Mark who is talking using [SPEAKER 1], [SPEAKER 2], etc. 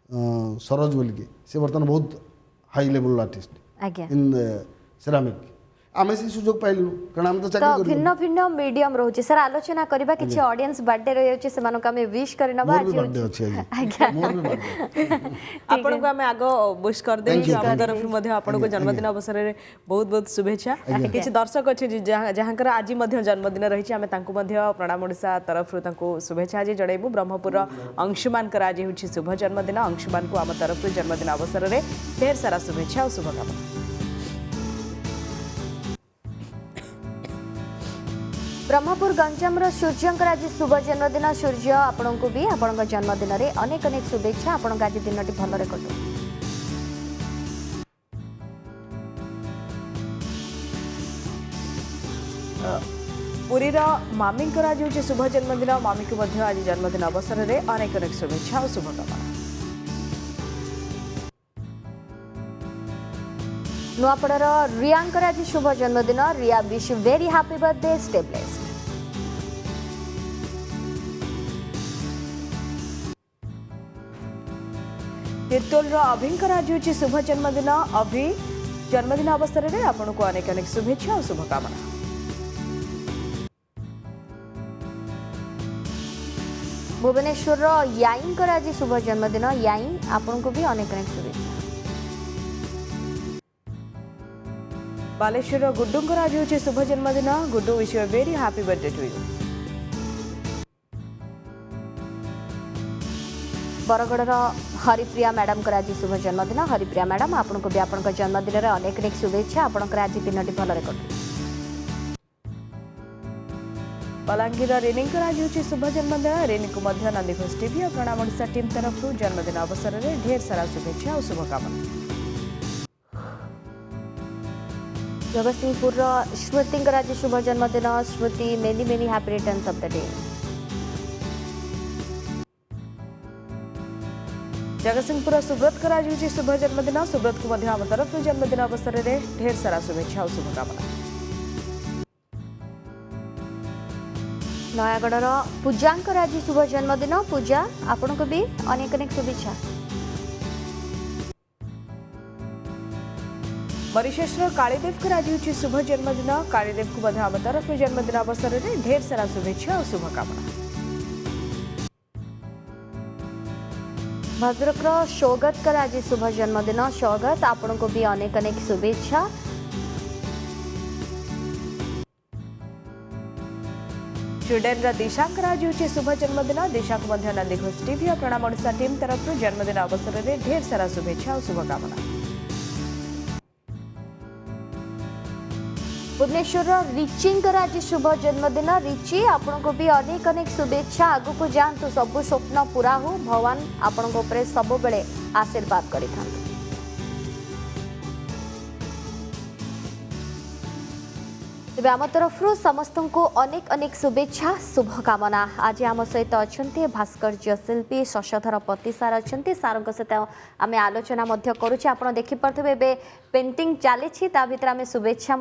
[SPEAKER 1] सरोज बोल के से बर्तमान बहुत हाई लेवल आर्टिस्ट
[SPEAKER 2] आज्ञा
[SPEAKER 1] इन सेरामिक आम से सुजोग पाइलु कारण आम तो
[SPEAKER 2] तो
[SPEAKER 1] चाकरी
[SPEAKER 2] भिन्न भिन्न मीडियम रोचे सर आलोचना करबा किछि ऑडियंस बर्थडे रही से आम विश करनबा
[SPEAKER 1] मोर भी बर्थडे अछि आज मोर भी बर्थडे
[SPEAKER 3] आपन को हमें आगो विश कर दे हम तरफ मध्ये आपन को जन्मदिन अवसर रे बहुत बहुत शुभेच्छा किछि दर्शक अछि जहांकर आज मध्ये जन्मदिन रही आमे तांको मध्ये प्रणाम ओडिसा तरफ रु तांको शुभेच्छा आज जणैबु ब्रह्मपुर अंशुमान कर आज होछि शुभ जन्मदिन अंशुमान को आम तरफ रु जन्मदिन अवसर रे ढेर सारा शुभेच्छा और शुभकामना
[SPEAKER 2] ब्रह्मपुर गंजाम सूर्यंकर आज शुभ जन्मदिन सूर्य आपण को भी आपण जन्मदिन में अनेक अनेक शुभेच्छा आपण आज दिन भल कटू
[SPEAKER 3] पुरी मामी आज हूँ शुभ जन्मदिन मामी को आज जन्मदिन अवसर में अनेक अनेक शुभेच्छा और शुभकामना
[SPEAKER 2] नुआपड़ार रियांकर आज शुभ जन्मदिन Riya wish very happy birthday stay blessed
[SPEAKER 3] तीर्तोल अभिंकर आज हूँ शुभ जन्मदिन अभि जन्मदिन अवसर में आपन को अनेक अनेक शुभेच्छा और शुभकामना
[SPEAKER 2] भुवनेश्वर याईंकर आज शुभ जन्मदिन याई आपन को भी अनेक अनेक शुभेच्छा
[SPEAKER 3] बालेश्वर गुड्डूंकर आज हूँ शुभ जन्मदिन Guddu wish you very happy birthday to you
[SPEAKER 2] Bargarh Haripriya madam कर आज शुभ जन्मदिन हरिप्रिया मैडम आपन को भी आपन जन्मदिन में अनेक अनेक शुभेच्छा आपन आज दिन भल कटू
[SPEAKER 3] बलांगीर रेनिंकर आज हूँ शुभ जन्मदिन रेनी को नंदीघोष टीवी और प्रणाम ओडिशा टीम तरफ जन्मदिन अवसर में ढेर सारा शुभेच्छा और शुभकामना
[SPEAKER 2] जगतसिंहपुर स्मृति आज शुभ जन्मदिन Smriti many many happy returns of the day
[SPEAKER 3] Jagatsinghpur Subrata कर आज हूँ शुभ जन्मदिन सुब्रत को आम तरफ जन्मदिन अवसर में ढेर सारा शुभेच्छा और शुभकामना
[SPEAKER 2] नयागढ़ पूजांकर आज शुभ जन्मदिन पूजा आपण को भी अनेक अनेक शुभेच्छा
[SPEAKER 3] मरीशेषर कालीदेव कर आज हूँ शुभ जन्मदिन कालीदेव को आम तरफ जन्मदिन अवसर में ढेर सारा शुभेच्छा और शुभकामना
[SPEAKER 2] भद्रक सौगत कर आज शुभ जन्मदिन सौगत आपण को भी अनेक अनेक शुभेच्छा
[SPEAKER 3] स्वीडेन दिशांकर आज हूँ शुभ जन्मदिन दिशा को नंदीघोष टीवी और प्रणाम ओडिशा टीम तरफ जन्मदिन अवसर में ढेर सारा शुभेच्छा और शुभकामना
[SPEAKER 2] भुवनेश्वर रिचिंकर आज शुभ जन्मदिन रिची आपण को भी अनेक अनेक शुभेच्छा आगु को जातु सब स्वप्न पूरा हो भगवान आपण को ऊपर सब बेले आशीर्वाद करि थांतु तेबे आम तरफ समस्त को अनेक अनेक शुभेच्छा शुभकामना आज आम सहित अच्छा भास्कर्य शिल्पी शशधर पति सार अच्छा सार सहित आम आलोचना करुचे आप देखिपे पेंटिंग चली भितर आम शुभेच्छा